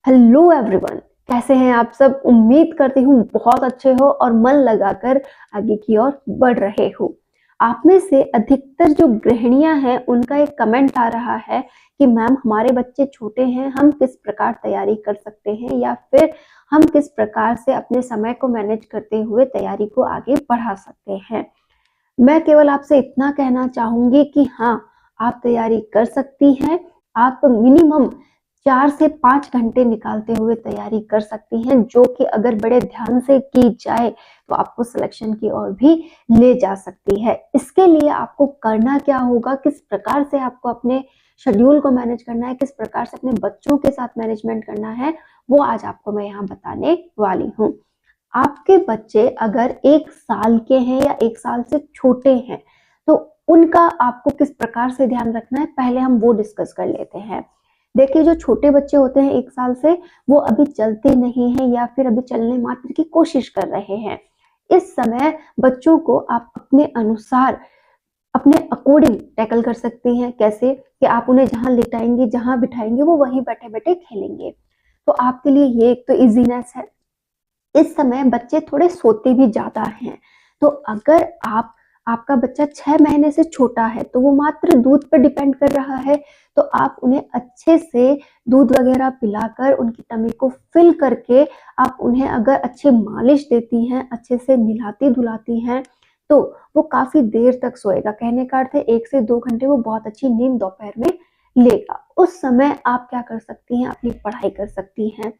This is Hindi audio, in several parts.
Hello everyone. कैसे हैं आप सब? उम्मीद करती हूँ बहुत अच्छे हो और मन लगाकर आगे की ओर बढ़ रहे हो। आप में से अधिकतर जो गृहिणियां हैं उनका एक कमेंट आ रहा है कि मैम हमारे बच्चे छोटे हैं, हम किस प्रकार तैयारी कर सकते हैं या फिर हम किस प्रकार से अपने समय को मैनेज करते हुए तैयारी को आगे बढ़ा सकते हैं। मैं केवल आपसे इतना कहना चाहूंगी कि हाँ, आप तैयारी कर सकती हैं। आप मिनिमम 4 से 5 घंटे निकालते हुए तैयारी कर सकती हैं, जो कि अगर बड़े ध्यान से की जाए तो आपको सिलेक्शन की ओर भी ले जा सकती है। इसके लिए आपको करना क्या होगा, किस प्रकार से आपको अपने शेड्यूल को मैनेज करना है, किस प्रकार से अपने बच्चों के साथ मैनेजमेंट करना है, वो आज आपको मैं यहाँ बताने वाली हूँ। आपके बच्चे अगर 1 साल के हैं या 1 साल से छोटे हैं, तो उनका आपको किस प्रकार से ध्यान रखना है, पहले हम वो डिस्कस कर लेते हैं। देखिए, जो छोटे बच्चे होते हैं 1 साल से, वो अभी चलते नहीं हैं या फिर अभी चलने मात्र की कोशिश कर रहे हैं। इस समय बच्चों को आप अपने अनुसार, अपने अकॉर्डिंग टैकल कर सकती हैं। कैसे? कि आप उन्हें जहाँ लिटाएंगे, जहाँ बिठाएंगे, वो वहीं बैठे-बैठे खेलेंगे। तो आपके लिए ये एक तो ईजीनेस है। इस समय बच्चे थोड़े सोते भी ज़्यादा हैं, तो अगर आपका बच्चा 6 महीने से छोटा है, तो वो मात्र दूध पर डिपेंड कर रहा है, तो आप उन्हें अच्छे से दूध वगैरह पिलाकर उनकी टमी को फिल करके आप उन्हें अगर अच्छी मालिश देती हैं, अच्छे से नहलाती-धुलाती हैं, तो वो काफ़ी देर तक सोएगा। कहने का अर्थ है 1 से 2 घंटे वो बहुत अच्छी नींद दोपहर में लेगा। उस समय आप क्या कर सकती हैं, अपनी पढ़ाई कर सकती हैं।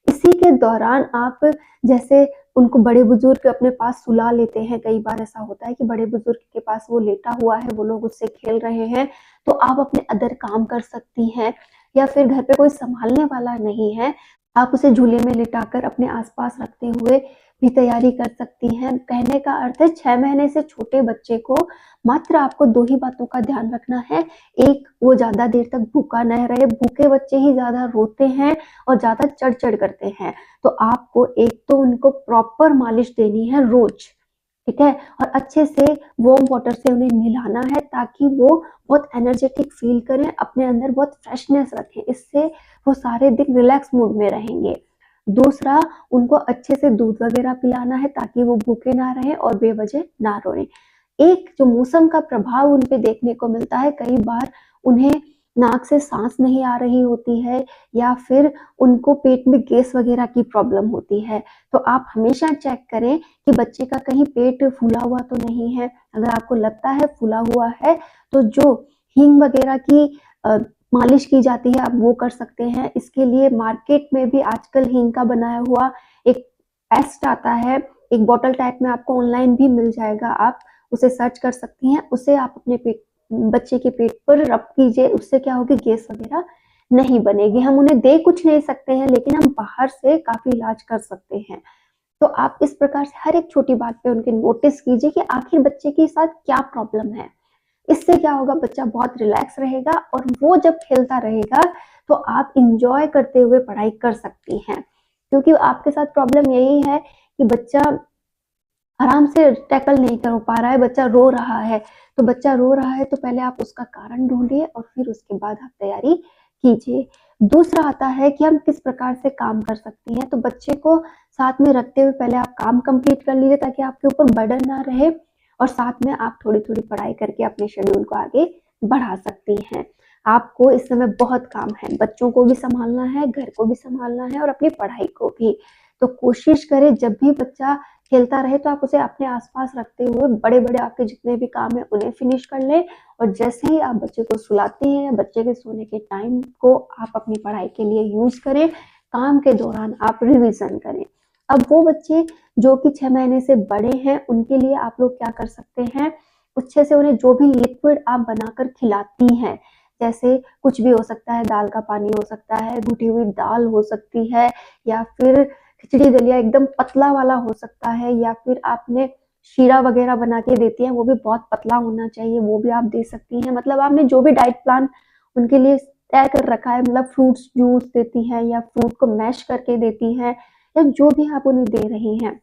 इसी के दौरान आप जैसे उनको बड़े-बुजुर्ग अपने पास सुला लेते हैं, कई बार ऐसा होता है कि बड़े-बुजुर्ग के पास वो लेटा हुआ है, वो लोग उससे खेल रहे हैं, तो आप अपने अदर काम कर सकती हैं। या फिर घर पे कोई सँभालने वाला नहीं है, आप उसे झूले में लिटाकर अपने आस-पास रखते हुए भी तैयारी कर सकती हैं। कहने का अर्थ है 6 महीने से छोटे बच्चे को मात्र आपको 2 ही बातों का ध्यान रखना है। एक, वो ज़्यादा देर तक भूखा न रहे, भूखे बच्चे ही ज़्यादा रोते हैं और ज़्यादा चढ़-चढ़ करते हैं। तो आपको एक तो उनको प्रॉपर मालिश देनी है रोज़, ठीक है? और अच्छे से वार्म वाटर से उन्हें नहलाना है, ताकि वो बहुत एनर्जेटिक फ़ील करें, अपने अंदर बहुत फ्रेशनेस रखें। इससे वो सारे दिन रिलैक्स मूड में रहेंगे। दूसरा, उनको अच्छे से दूध वगैरह पिलाना है, ताकि वो भूखे ना रहें और बेवजह ना रोएँ। एक जो मौसम का प्रभाव उन पे देखने को मिलता है, कई बार उन्हें नाक से सांस नहीं आ रही होती है या फिर उनको पेट में गैस वगैरह की प्रॉब्लम होती है। तो आप हमेशा चेक करें कि बच्चे का कहीं पेट फूला हुआ तो नहीं है। अगर आपको लगता है फूला हुआ है, तो जो हींग वगैरह की मालिश की जाती है, आप वो कर सकते हैं। इसके लिए मार्केट में भी आजकल हींग का बनाया हुआ एक पेस्ट आता है, एक बॉटल टाइप में आपको ऑनलाइन भी मिल जाएगा, आप उसे सर्च कर सकती हैं। उसे आप अपने बच्चे के पेट पर रब कीजिए, उससे क्या होगी, गैस वगैरह नहीं बनेगी। हम उन्हें दे कुछ नहीं सकते हैं, लेकिन हम बाहर से काफ़ी इलाज कर सकते हैं। तो आप इस प्रकार से हर एक छोटी बात पे उनके नोटिस कीजिए कि आखिर बच्चे के साथ क्या प्रॉब्लम है। इससे क्या होगा, बच्चा बहुत रिलैक्स रहेगा और वो जब खेलता रहेगा, तो आप एन्जॉय करते हुए पढ़ाई कर सकती हैं। क्योंकि आपके साथ प्रॉब्लम यही है कि बच्चा आराम से टैकल नहीं कर पा रहा है, बच्चा रो रहा है। तो बच्चा रो रहा है, तो पहले आप उसका कारण ढूँढिए और फिर उसके बाद आप तैयारी कीजिए। दूसरा आता है कि हम किस प्रकार से काम कर सकती हैं। तो बच्चे को साथ में रखते हुए पहले आप काम कंप्लीट कर लीजिए, ताकि आपके ऊपर बर्डन ना रहे और साथ में आप थोड़ी-थोड़ी पढ़ाई करके अपने शेड्यूल को आगे बढ़ा सकती हैं। आपको इस समय बहुत काम है, बच्चों को भी सँभालना है, घर को भी सँभालना है और अपनी पढ़ाई को भी। तो कोशिश करें, जब भी बच्चा खेलता रहे तो आप उसे अपने आस-पास रखते हुए बड़े-बड़े आपके जितने भी काम हैं उन्हें फिनिश कर लें, और जैसे ही आप बच्चे को सुलाते हैं या बच्चे के सोने के टाइम को आप अपनी पढ़ाई के लिए यूज़ करें, काम के दौरान आप रिवीज़न करें। अब वो बच्चे जो कि 6 महीने से बड़े हैं, उनके लिए आप लोग क्या कर सकते हैं, अच्छे से उन्हें जो भी लिक्विड आप बनाकर खिलाती हैं, जैसे कुछ भी हो सकता है, दाल का पानी हो सकता है, घुटी हुई दाल हो सकती है, या फिर खिचड़ी दलिया एकदम पतला वाला हो सकता है, या फिर आपने शीरा वगैरह बना के देती हैं, वो भी बहुत पतला होना चाहिए, वो भी आप दे सकती हैं। मतलब आपने जो भी डाइट प्लान उनके लिए तय कर रखा है, मतलब फ्रूट्स जूस देती हैं या फ्रूट को मैश करके देती हैं, या जो भी आप उन्हें दे रही हैं,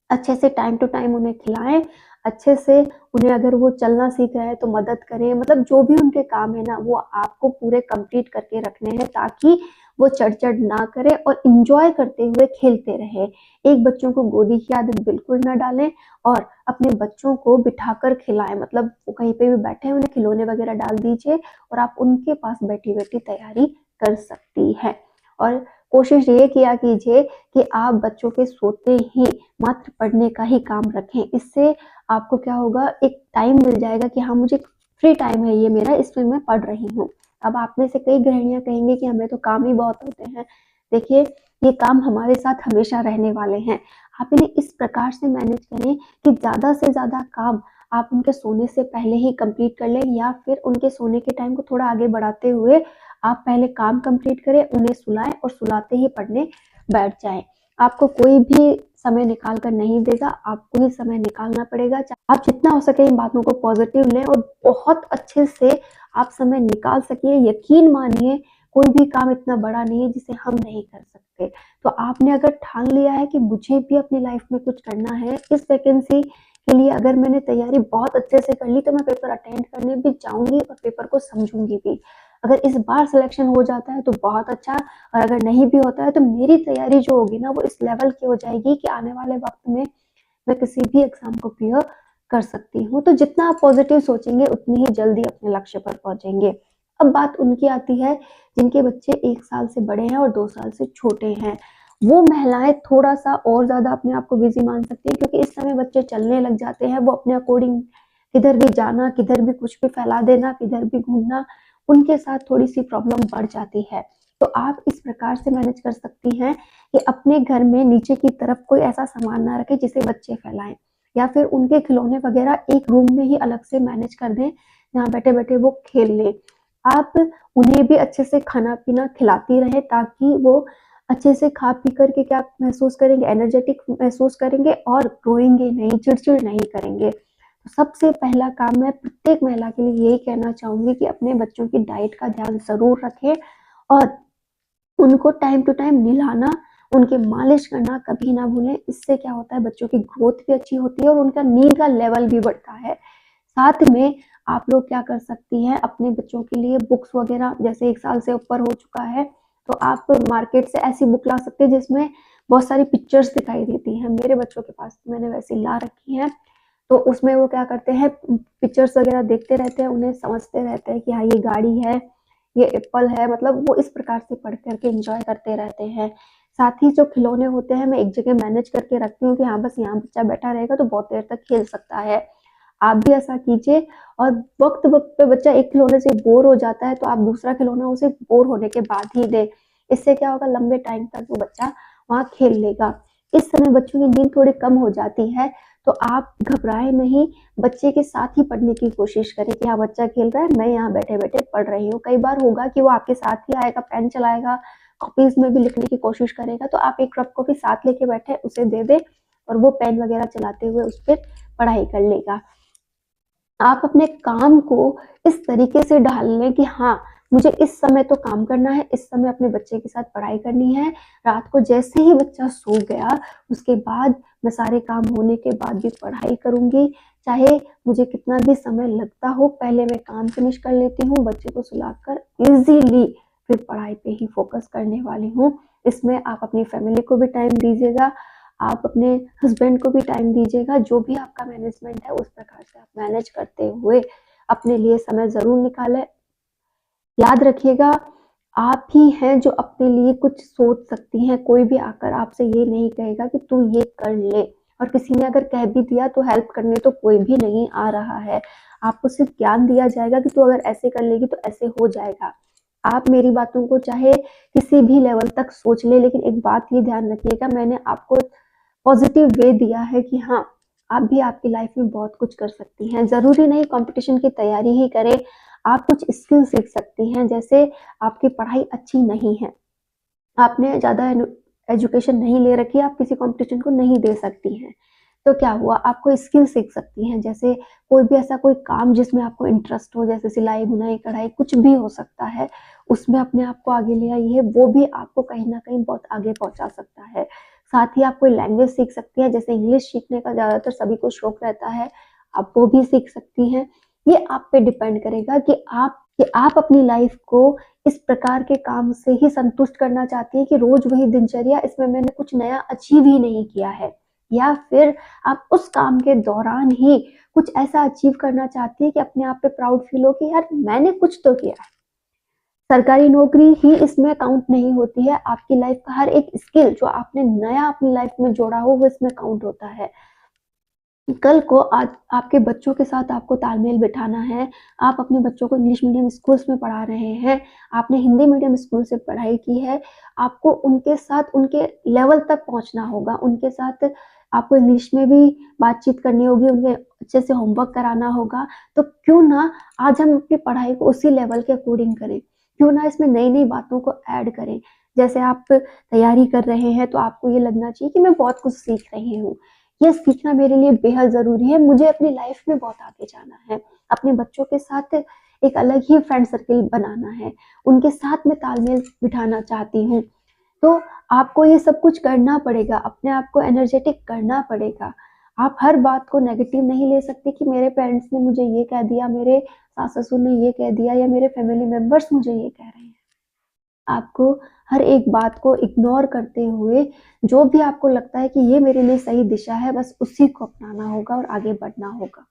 अच्छे से टाइम टू टाइम उन्हें खिलाएँ, अच्छे से उन्हें, अगर वो चलना सीख रहे हैं तो मदद करें। मतलब जो भी उनके काम है ना, वो आपको पूरे कंप्लीट करके रखने हैं, ताकि वो चढ़-चढ़ ना करें और एन्जॉय करते हुए खेलते रहें। एक बच्चों को गोदी की आदत बिल्कुल ना डालें और अपने बच्चों को बिठाकर खिलाएँ, मतलब वो कहीं पे भी बैठे हैं उन्हें खिलौने वगैरह डाल दीजिए और आप उनके पास बैठी-बैठी तैयारी कर सकती हैं। और कोशिश ये किया कीजिए कि आप बच्चों के सोते ही मात्र पढ़ने का ही काम रखें। इससे आपको क्या होगा, एक टाइम मिल जाएगा कि हाँ, मुझे फ्री टाइम है ये मेरा, इसमें मैं पढ़ रही हूँ। अब आप में से कई गृहिणियाँ कहेंगी कि हमें तो काम ही बहुत होते हैं। देखिए, ये काम हमारे साथ हमेशा रहने वाले हैं। आप इन्हें इस प्रकार से मैनेज करें कि ज़्यादा से ज़्यादा काम आप उनके सोने से पहले ही कंप्लीट कर लें या फिर उनके सोने के टाइम को थोड़ा आगे बढ़ाते हुए आप पहले काम कंप्लीट करें, उन्हें सुलाएँ और सुलाते ही पढ़ने बैठ जाएँ। आपको कोई भी समय निकाल कर नहीं देगा, आपको ही समय निकालना पड़ेगा। आप जितना हो सके इन बातों को पॉजिटिव लें और बहुत अच्छे से आप समय निकाल सकिए। यकीन मानिए, कोई भी काम इतना बड़ा नहीं है जिसे हम नहीं कर सकते। तो आपने अगर ठान लिया है कि मुझे भी अपनी लाइफ में कुछ करना है, इस वैकेंसी के लिए अगर मैंने तैयारी बहुत अच्छे से कर ली तो मैं पेपर अटेंड करने भी जाऊँगी और पेपर को समझूँगी भी। अगर इस बार सिलेक्शन हो जाता है तो बहुत अच्छा, और अगर नहीं भी होता है तो मेरी तैयारी जो होगी ना वो इस लेवल की हो जाएगी कि आने वाले वक़्त में मैं किसी भी एग्ज़ाम को क्लियर कर सकती हूँ। तो जितना आप पॉज़िटिव सोचेंगे उतनी ही जल्दी अपने लक्ष्य पर पहुँचेंगे। अब बात उनकी आती है जिनके बच्चे 1 साल से बड़े हैं और 2 साल से छोटे हैं। वो महिलाएँ थोड़ा-सा और ज़्यादा अपने आप को बिज़ी मान सकती हैं क्योंकि इस समय बच्चे चलने लग जाते हैं, वो अपने अकॉर्डिंग किधर भी जाना, किधर भी कुछ भी फैला देना, किधर भी घूमना, उनके साथ थोड़ी-सी प्रॉब्लम बढ़ जाती है। तो आप इस प्रकार से मैनेज कर सकती हैं कि अपने घर में नीचे की तरफ कोई ऐसा सामान ना रखें जिसे बच्चे फैलाएँ, या फिर उनके खिलौने वगैरह एक रूम में ही अलग से मैनेज कर दें, जहाँ बैठे-बैठे वो खेल लें। आप उन्हें भी अच्छे से खाना-पीना खिलाती रहें ताकि वो अच्छे से खा पी कर के क्या महसूस करेंगे, एनर्जेटिक महसूस करेंगे और रोएँगे नहीं, चिड़चिड़ नहीं करेंगे। तो सबसे पहला काम मैं प्रत्येक महिला के लिए यही कहना चाहूँगी कि अपने बच्चों की डाइट का ध्यान ज़रूर रखें और उनको टाइम टू टाइम नहलाना, उनकी मालिश करना कभी ना भूलें। इससे क्या होता है, बच्चों की ग्रोथ भी अच्छी होती है और उनका नींद का लेवल भी बढ़ता है। साथ में आप लोग क्या कर सकती हैं, अपने बच्चों के लिए बुक्स वगैरह, जैसे 1 साल से ऊपर हो चुका है, तो आप मार्केट से ऐसी बुक ला सकते हैं जिसमें बहुत सारी पिक्चर्स दिखाई देती हैं। मेरे बच्चों के पास मैंने वैसी ला रखी हैं। तो उसमें वो क्या करते हैं, पिक्चर्स वगैरह देखते रहते हैं, उन्हें समझते रहते हैं कि हाँ, ये गाड़ी है, ये एप्पल है, मतलब वो इस प्रकार से पढ़ कर के एन्जॉय करते रहते हैं। साथ ही जो खिलौने होते हैं मैं एक जगह मैनेज करके रखती हूँ कि हाँ, बस यहाँ बच्चा बैठा रहेगा तो बहुत देर तक खेल सकता है। आप भी ऐसा कीजिए और वक़्त-वक़्त पे बच्चा एक खिलौने से बोर हो जाता है तो आप दूसरा खिलौना उसे बोर होने के बाद ही दें। इससे क्या होगा, लंबे टाइम तक वो बच्चा वहाँ खेल लेगा। इस समय बच्चों की नींद थोड़ी कम हो जाती है, तो आप घबराएँ नहीं, बच्चे के साथ ही पढ़ने की कोशिश करें कि हाँ, बच्चा खेल रहा है, मैं यहाँ बैठे-बैठे पढ़ रही हूँ। कई बार होगा कि वो आपके साथ ही आएगा, पेन चलाएगा, कॉपीज़ में भी लिखने की कोशिश करेगा, तो आप एक रफ कॉपी साथ लेके बैठे उसे दे दें और वो पेन वगैरह चलाते हुए उस पे पढ़ाई कर लेगा। आप अपने काम को इस तरीके से ढाल लें कि हाँ, मुझे इस समय तो काम करना है, इस समय अपने बच्चे के साथ पढ़ाई करनी है। रात को जैसे ही बच्चा सो गया, उसके बाद मैं सारे काम होने के बाद भी पढ़ाई करूँगी। चाहे मुझे कितना भी समय लगता हो, पहले मैं काम फिनिश कर लेती हूँ, बच्चे को सुलाकर ईज़िली फिर पढ़ाई पे ही फ़ोकस करने वाली हूँ। इसमें आप अपनी फैमिली को भी टाइम दीजिएगा, आप अपने हस्बैंड को भी टाइम दीजिएगा, जो भी आपका मैनेजमेंट है उस प्रकार से आप मैनेज करते हुए अपने लिए समय ज़रूर निकालें। याद रखिएगा, आप ही हैं जो अपने लिए कुछ सोच सकती हैं, कोई भी आकर आपसे ये नहीं कहेगा कि तू ये कर ले, और किसी ने अगर कह भी दिया तो हेल्प करने तो कोई भी नहीं आ रहा है। आपको सिर्फ ज्ञान दिया जाएगा कि तू अगर ऐसे कर लेगी तो ऐसे हो जाएगा। आप मेरी बातों को चाहे किसी भी लेवल तक सोच लें, लेकिन एक बात ये ध्यान रखिएगा, मैंने आपको पॉजिटिव वे दिया है कि हाँ, आप भी आपकी लाइफ में बहुत कुछ कर सकती हैं। ज़रूरी नहीं कॉम्पिटिशन की तैयारी ही करें, आप कुछ स्किल सीख सकती हैं। जैसे आपकी पढ़ाई अच्छी नहीं है, आपने ज़्यादा एजुकेशन नहीं ले रखी है, आप किसी कॉम्पिटिशन को नहीं दे सकती हैं। तो क्या हुआ, आप कोई स्किल सीख सकती हैं, जैसे कोई भी ऐसा कोई काम जिसमें आपको इंटरेस्ट हो, जैसे सिलाई, बुनाई, कढ़ाई, कुछ भी हो सकता है, उसमें अपने आप को आगे ले आइए, वो भी आपको कहीं न कहीं बहुत आगे पहुँचा सकता है। साथ ही आप कोई लैंग्वेज सीख सकती हैं, जैसे इंग्लिश सीखने का ज़्यादातर सभी को शौक रहता है, आप वो भी सीख सकती हैं। ये आप पे डिपेंड करेगा कि आप कि आप अपनी लाइफ को इस प्रकार के काम से ही संतुष्ट करना चाहती हैं कि रोज वही दिनचर्या, इसमें मैंने कुछ नया अचीव ही नहीं किया है, या फिर आप उस काम के दौरान ही कुछ ऐसा अचीव करना चाहती है कि अपने आप पे प्राउड फील हो कि यार मैंने कुछ तो किया है। सरकारी नौकरी ही इसमें काउंट नहीं होती है, आपकी लाइफ का हर एक स्किल जो आपने नया अपनी लाइफ में जोड़ा हो वो इसमें काउंट होता है। कल को आज आपके बच्चों के साथ आपको तालमेल बिठाना है, आप अपने बच्चों को इंग्लिश मीडियम स्कूल्स में पढ़ा रहे हैं, आपने हिंदी मीडियम स्कूल से पढ़ाई की है, आपको उनके साथ उनके लेवल तक पहुँचना होगा, उनके साथ आपको इंग्लिश में भी बातचीत करनी होगी, उन्हें अच्छे से होमवर्क कराना होगा, तो क्यों ना आज हम अपनी पढ़ाई को उसी लेवल के अकॉर्डिंग करें, क्यों ना इसमें नई-नई बातों को ऐड करें। जैसे आप तैयारी कर रहे हैं तो आपको ये लगना चाहिए कि मैं बहुत कुछ सीख रही हूँ। ये सीखना मेरे लिए बेहद ज़रूरी है, मुझे अपनी लाइफ में बहुत आगे जाना है। अपने बच्चों के साथ एक अलग ही फ्रेंड सर्किल बनाना है, उनके साथ मैं तालमेल बिठाना चाहती हूँ। तो आपको ये सब कुछ करना पड़ेगा, अपने आप को एनर्जेटिक करना पड़ेगा। आप हर बात को नेगेटिव नहीं ले सकते कि मेरे पेरेंट्स ने मुझे ये कह दिया, मेरे सास-ससुर ने ये कह दिया या मेरे फैमिली मेंबर्स मुझे ये कह रहे हैं। आपको हर एक बात को इग्नोर करते हुए जो भी आपको लगता है कि ये मेरे लिए सही दिशा है, बस उसी को अपनाना होगा और आगे बढ़ना होगा।